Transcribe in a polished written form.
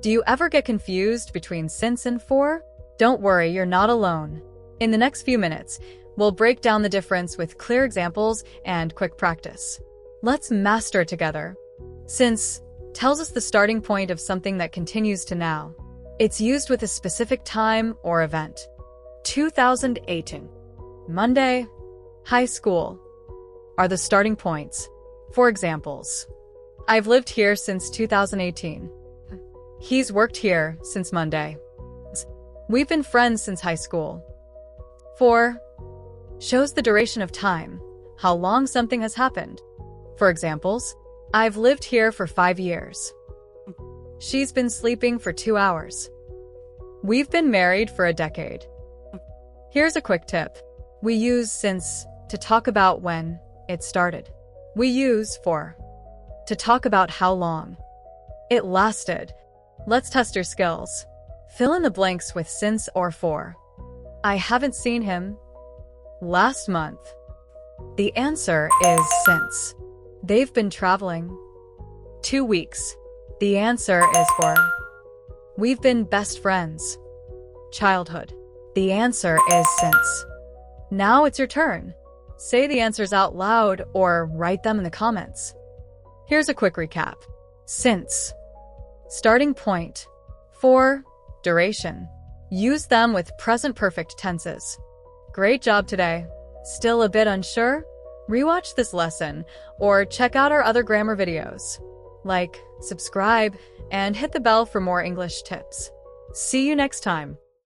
Do you ever get confused between since and for? Don't worry, you're not alone. In the next few minutes, we'll break down the difference with clear examples and quick practice. Let's master it together. Since tells us the starting point of something that continues to now. It's used with a specific time or event. 2018. Monday, high school are the starting points. For examples, I've lived here since 2018. He's worked here since Monday. We've been friends since high school. For shows the duration of time, how long something has happened. For examples, I've lived here for 5 years. She's been sleeping for 2 hours. We've been married for a decade. Here's a quick tip. We use since to talk about when it started. We use for to talk about how long it lasted. Let's test your skills. Fill in the blanks with since or for. I haven't seen him last month. The answer is since. They've been traveling 2 weeks. The answer is for. We've been best friends. Childhood. The answer is since. Now it's your turn. Say the answers out loud or write them in the comments. Here's a quick recap. Since. Starting point. For. Duration. Use them with present perfect tenses. Great job today. Still a bit unsure? Rewatch this lesson or check out our other grammar videos. Like, subscribe, and hit the bell for more English tips. See you next time.